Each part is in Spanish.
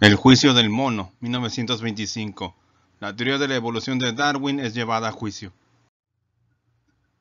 El juicio del mono, 1925. La teoría de la evolución de Darwin es llevada a juicio.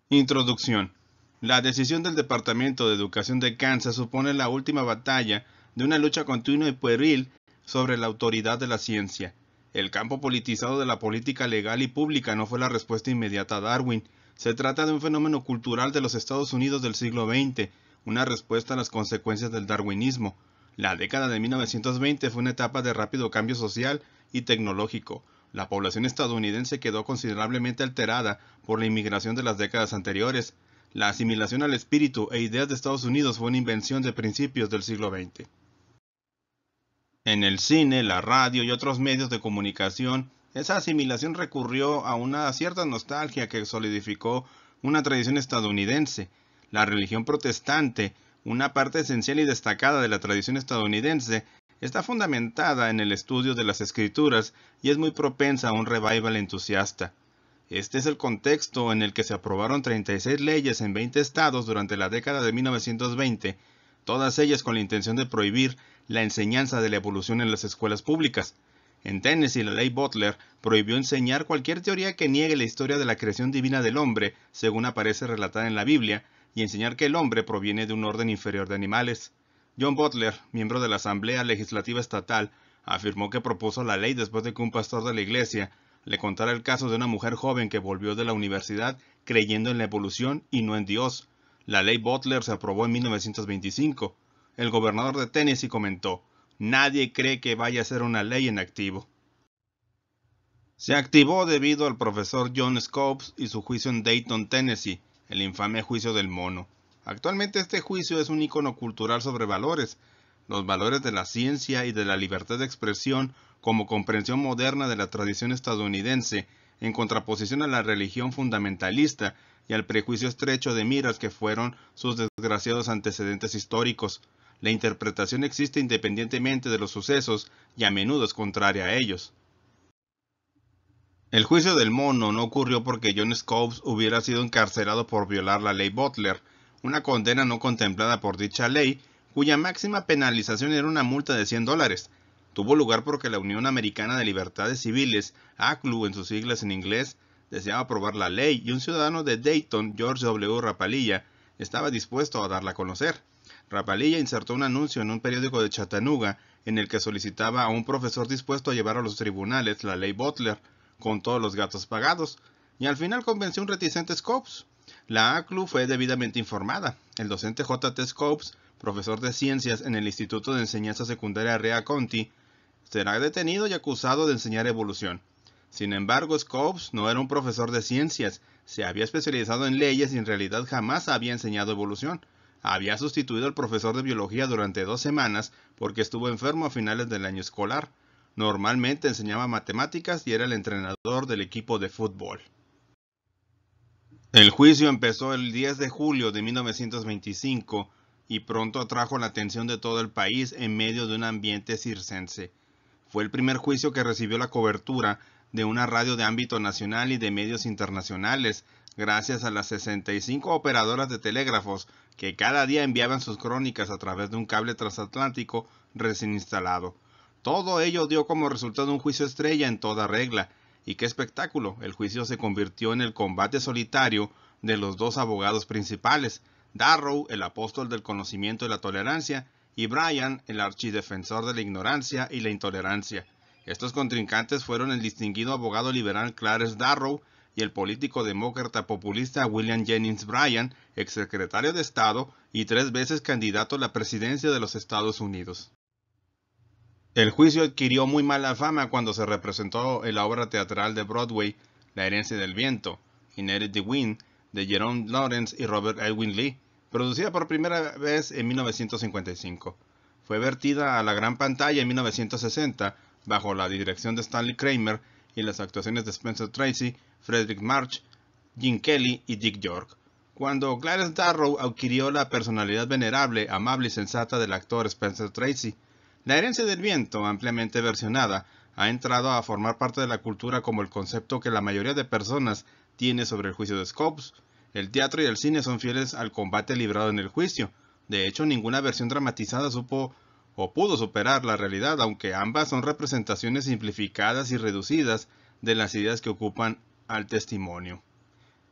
Introducción. La decisión del Departamento de Educación de Kansas supone la última batalla de una lucha continua y pueril sobre la autoridad de la ciencia. El campo politizado de la política legal y pública no fue la respuesta inmediata a Darwin. Se trata de un fenómeno cultural de los Estados Unidos del siglo XX, una respuesta a las consecuencias del darwinismo. La década de 1920 fue una etapa de rápido cambio social y tecnológico. La población estadounidense quedó considerablemente alterada por la inmigración de las décadas anteriores. La asimilación al espíritu e ideas de Estados Unidos fue una invención de principios del siglo XX. En el cine, la radio y otros medios de comunicación, esa asimilación recurrió a una cierta nostalgia que solidificó una tradición estadounidense. La religión protestante, una parte esencial y destacada de la tradición estadounidense, está fundamentada en el estudio de las escrituras y es muy propensa a un revival entusiasta. Este es el contexto en el que se aprobaron 36 leyes en 20 estados durante la década de 1920, todas ellas con la intención de prohibir la enseñanza de la evolución en las escuelas públicas. En Tennessee, la ley Butler prohibió enseñar cualquier teoría que niegue la historia de la creación divina del hombre, según aparece relatada en la Biblia, y enseñar que el hombre proviene de un orden inferior de animales. John Butler, miembro de la Asamblea Legislativa Estatal, afirmó que propuso la ley después de que un pastor de la iglesia le contara el caso de una mujer joven que volvió de la universidad creyendo en la evolución y no en Dios. La ley Butler se aprobó en 1925. El gobernador de Tennessee comentó: "Nadie cree que vaya a ser una ley en activo". Se activó debido al profesor John Scopes y su juicio en Dayton, Tennessee, el infame juicio del mono. Actualmente este juicio es un icono cultural sobre valores, los valores de la ciencia y de la libertad de expresión como comprensión moderna de la tradición estadounidense, en contraposición a la religión fundamentalista y al prejuicio estrecho de miras que fueron sus desgraciados antecedentes históricos. La interpretación existe independientemente de los sucesos y a menudo es contraria a ellos. El juicio del mono no ocurrió porque John Scopes hubiera sido encarcelado por violar la ley Butler, una condena no contemplada por dicha ley, cuya máxima penalización era una multa de $100. Tuvo lugar porque la Unión Americana de Libertades Civiles, ACLU en sus siglas en inglés, deseaba aprobar la ley y un ciudadano de Dayton, George W. Rapalilla, estaba dispuesto a darla a conocer. Rapalilla insertó un anuncio en un periódico de Chattanooga en el que solicitaba a un profesor dispuesto a llevar a los tribunales la ley Butler, con todos los gastos pagados, y al final convenció a un reticente Scopes. La ACLU fue debidamente informada. El docente J. T. Scopes, profesor de ciencias en el Instituto de Enseñanza Secundaria Rea County, será detenido y acusado de enseñar evolución. Sin embargo, Scopes no era un profesor de ciencias, se había especializado en leyes y en realidad jamás había enseñado evolución. Había sustituido al profesor de biología durante 2 semanas porque estuvo enfermo a finales del año escolar. Normalmente enseñaba matemáticas y era el entrenador del equipo de fútbol. El juicio empezó el 10 de julio de 1925 y pronto atrajo la atención de todo el país en medio de un ambiente circense. Fue el primer juicio que recibió la cobertura de una radio de ámbito nacional y de medios internacionales, gracias a las 65 operadoras de telégrafos que cada día enviaban sus crónicas a través de un cable transatlántico recién instalado. Todo ello dio como resultado un juicio estrella en toda regla. Y qué espectáculo, el juicio se convirtió en el combate solitario de los dos abogados principales, Darrow, el apóstol del conocimiento y la tolerancia, y Bryan, el archidefensor de la ignorancia y la intolerancia. Estos contrincantes fueron el distinguido abogado liberal Clarence Darrow y el político demócrata populista William Jennings Bryan, exsecretario de Estado y 3 veces candidato a la presidencia de los Estados Unidos. El juicio adquirió muy mala fama cuando se representó en la obra teatral de Broadway, La herencia del viento, Inherit the Wind, de Jerome Lawrence y Robert Edwin Lee, producida por primera vez en 1955. Fue vertida a la gran pantalla en 1960 bajo la dirección de Stanley Kramer y las actuaciones de Spencer Tracy, Frederick March, Gene Kelly y Dick York, cuando Clarence Darrow adquirió la personalidad venerable, amable y sensata del actor Spencer Tracy. La herencia del viento, ampliamente versionada, ha entrado a formar parte de la cultura como el concepto que la mayoría de personas tiene sobre el juicio de Scopes. El teatro y el cine son fieles al combate librado en el juicio. De hecho, ninguna versión dramatizada supo o pudo superar la realidad, aunque ambas son representaciones simplificadas y reducidas de las ideas que ocupan al testimonio.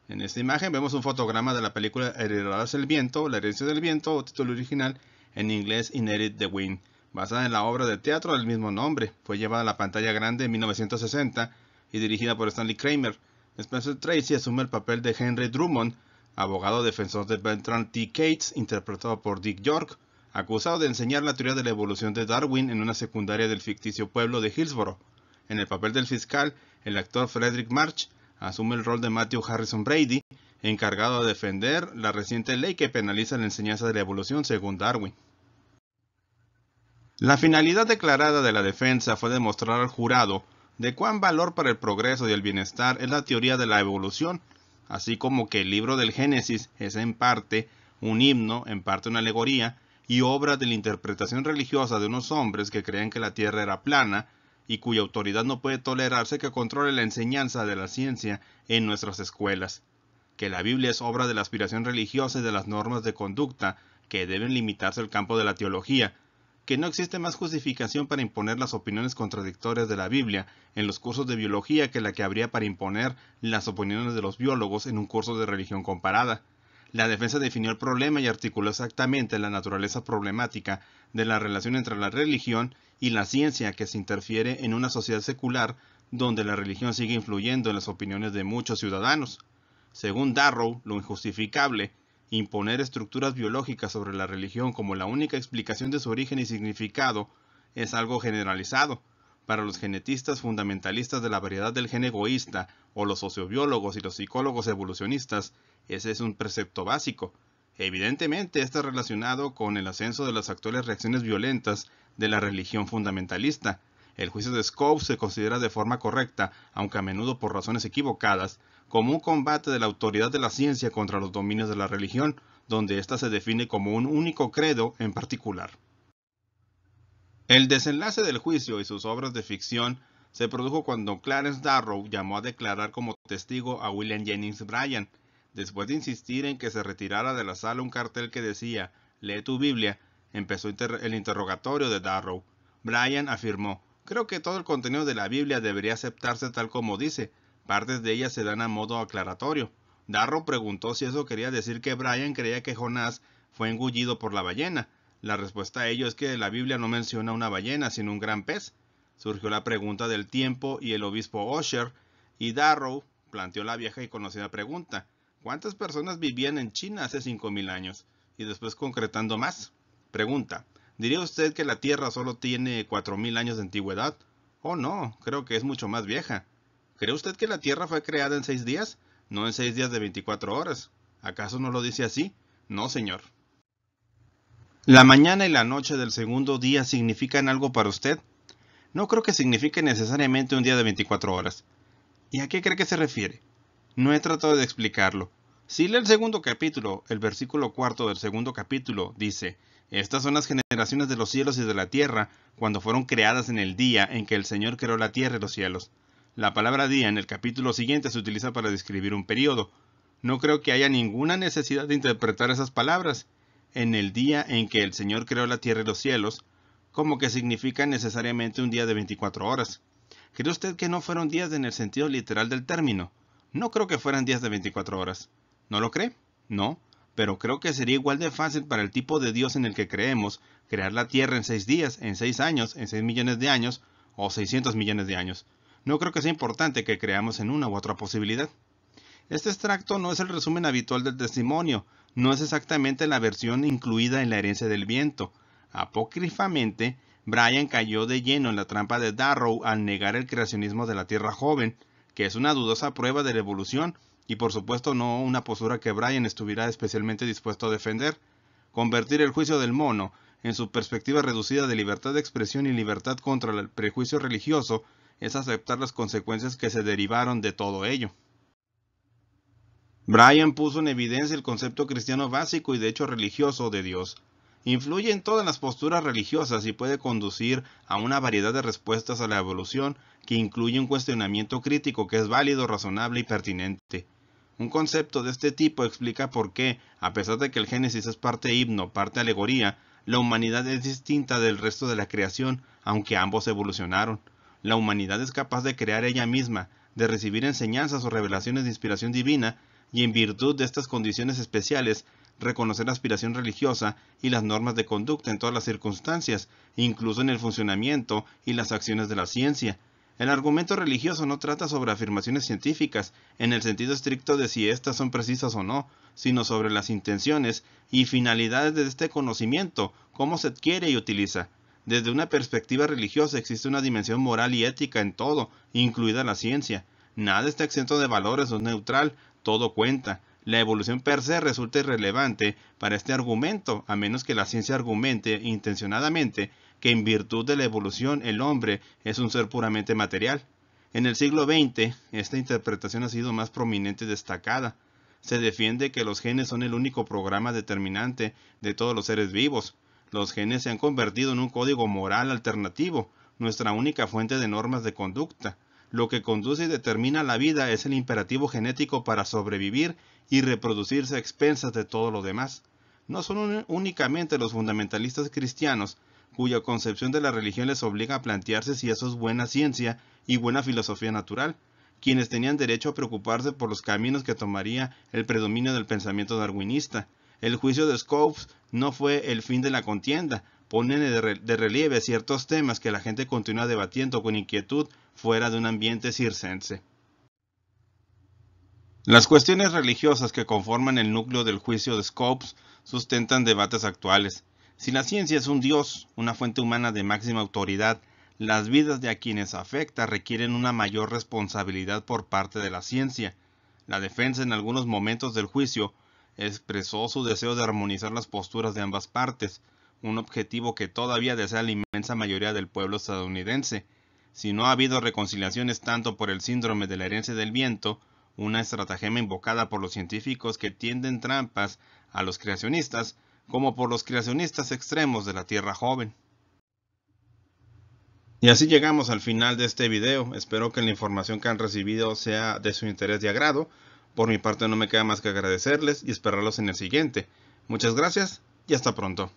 En esta imagen vemos un fotograma de la película Heredados del Viento, La herencia del viento, o título original en inglés Inherit the Wind, basada en la obra de teatro del mismo nombre. Fue llevada a la pantalla grande en 1960 y dirigida por Stanley Kramer. Spencer Tracy asume el papel de Henry Drummond, abogado defensor de Bertrand T. Cates, interpretado por Dick York, acusado de enseñar la teoría de la evolución de Darwin en una secundaria del ficticio pueblo de Hillsborough. En el papel del fiscal, el actor Frederick March asume el rol de Matthew Harrison Brady, encargado de defender la reciente ley que penaliza la enseñanza de la evolución según Darwin. La finalidad declarada de la defensa fue demostrar al jurado de cuán valor para el progreso y el bienestar es la teoría de la evolución, así como que el libro del Génesis es en parte un himno, en parte una alegoría, y obra de la interpretación religiosa de unos hombres que creen que la Tierra era plana y cuya autoridad no puede tolerarse que controle la enseñanza de la ciencia en nuestras escuelas, que la Biblia es obra de la aspiración religiosa y de las normas de conducta que deben limitarse al campo de la teología, que no existe más justificación para imponer las opiniones contradictorias de la Biblia en los cursos de biología que la que habría para imponer las opiniones de los biólogos en un curso de religión comparada. La defensa definió el problema y articuló exactamente la naturaleza problemática de la relación entre la religión y la ciencia que se interfiere en una sociedad secular donde la religión sigue influyendo en las opiniones de muchos ciudadanos. Según Darrow, lo injustificable, imponer estructuras biológicas sobre la religión como la única explicación de su origen y significado es algo generalizado. Para los genetistas fundamentalistas de la variedad del gen egoísta, o los sociobiólogos y los psicólogos evolucionistas, ese es un precepto básico. Evidentemente, está relacionado con el ascenso de las actuales reacciones violentas de la religión fundamentalista. El juicio de Scopes se considera de forma correcta, aunque a menudo por razones equivocadas, como un combate de la autoridad de la ciencia contra los dominios de la religión, donde ésta se define como un único credo en particular. El desenlace del juicio y sus obras de ficción se produjo cuando Clarence Darrow llamó a declarar como testigo a William Jennings Bryan. Después de insistir en que se retirara de la sala un cartel que decía «Lee tu Biblia», empezó el interrogatorio de Darrow. Bryan afirmó: «Creo que todo el contenido de la Biblia debería aceptarse tal como dice. Partes de ella se dan a modo aclaratorio». Darrow preguntó si eso quería decir que Bryan creía que Jonás fue engullido por la ballena. La respuesta a ello es que la Biblia no menciona una ballena, sino un gran pez. Surgió la pregunta del tiempo y el obispo Ussher, y Darrow planteó la vieja y conocida pregunta: ¿cuántas personas vivían en China hace 5000 años? Y después concretando más. Pregunta: ¿diría usted que la Tierra solo tiene 4000 años de antigüedad? Oh no, creo que es mucho más vieja. ¿Cree usted que la Tierra fue creada en 6 días? No en 6 días de 24 horas. ¿Acaso no lo dice así? No, señor. ¿La mañana y la noche del segundo día significan algo para usted? No creo que signifique necesariamente un día de 24 horas. ¿Y a qué cree que se refiere? No he tratado de explicarlo. Si lee el segundo capítulo, el versículo 4 del segundo capítulo dice: «Estas son las generaciones de los cielos y de la tierra, cuando fueron creadas en el día en que el Señor creó la tierra y los cielos». La palabra día en el capítulo siguiente se utiliza para describir un periodo. No creo que haya ninguna necesidad de interpretar esas palabras «en el día en que el Señor creó la tierra y los cielos» como que significa necesariamente un día de 24 horas. ¿Cree usted que no fueron días en el sentido literal del término? No creo que fueran días de 24 horas. ¿No lo cree? No, pero creo que sería igual de fácil para el tipo de Dios en el que creemos crear la Tierra en 6 días, en 6 años, en 6 millones de años o 600 millones de años. No creo que sea importante que creamos en una u otra posibilidad. Este extracto no es el resumen habitual del testimonio, no es exactamente la versión incluida en la herencia del viento. Apócrifamente, Bryan cayó de lleno en la trampa de Darrow al negar el creacionismo de la Tierra joven, que es una dudosa prueba de la evolución, y por supuesto no una postura que Bryan estuviera especialmente dispuesto a defender. Convertir el juicio del mono en su perspectiva reducida de libertad de expresión y libertad contra el prejuicio religioso es aceptar las consecuencias que se derivaron de todo ello. Bryan puso en evidencia el concepto cristiano básico y de hecho religioso de Dios. Influye en todas las posturas religiosas y puede conducir a una variedad de respuestas a la evolución que incluye un cuestionamiento crítico que es válido, razonable y pertinente. Un concepto de este tipo explica por qué, a pesar de que el Génesis es parte himno, parte alegoría, La humanidad es distinta del resto de la creación, aunque ambos evolucionaron. La humanidad es capaz de crear ella misma, de recibir enseñanzas o revelaciones de inspiración divina, y en virtud de estas condiciones especiales, reconocer la aspiración religiosa y las normas de conducta en todas las circunstancias, incluso en el funcionamiento y las acciones de la ciencia. El argumento religioso no trata sobre afirmaciones científicas, en el sentido estricto de si éstas son precisas o no, sino sobre las intenciones y finalidades de este conocimiento, cómo se adquiere y utiliza. Desde una perspectiva religiosa existe una dimensión moral y ética en todo, incluida la ciencia. Nada está exento de valores o es neutral, todo cuenta. La evolución per se resulta irrelevante para este argumento, a menos que la ciencia argumente intencionadamente que en virtud de la evolución el hombre es un ser puramente material. En el siglo XX, esta interpretación ha sido más prominente y destacada. Se defiende que los genes son el único programa determinante de todos los seres vivos. Los genes se han convertido en un código moral alternativo, nuestra única fuente de normas de conducta. Lo que conduce y determina la vida es el imperativo genético para sobrevivir y reproducirse a expensas de todo lo demás. No son únicamente los fundamentalistas cristianos, cuya concepción de la religión les obliga a plantearse si eso es buena ciencia y buena filosofía natural, quienes tenían derecho a preocuparse por los caminos que tomaría el predominio del pensamiento darwinista. El juicio de Scopes no fue el fin de la contienda, ponen de relieve ciertos temas que la gente continúa debatiendo con inquietud fuera de un ambiente circense. Las cuestiones religiosas que conforman el núcleo del juicio de Scopes sustentan debates actuales. Si la ciencia es un dios, una fuente humana de máxima autoridad, las vidas de a quienes afecta requieren una mayor responsabilidad por parte de la ciencia. La defensa en algunos momentos del juicio expresó su deseo de armonizar las posturas de ambas partes, un objetivo que todavía desea la inmensa mayoría del pueblo estadounidense. Si no ha habido reconciliaciones tanto por el síndrome de la herencia del viento, una estratagema invocada por los científicos que tienden trampas a los creacionistas, como por los creacionistas extremos de la Tierra joven. Y así llegamos al final de este video. Espero que la información que han recibido sea de su interés y agrado. Por mi parte no me queda más que agradecerles y esperarlos en el siguiente. Muchas gracias y hasta pronto.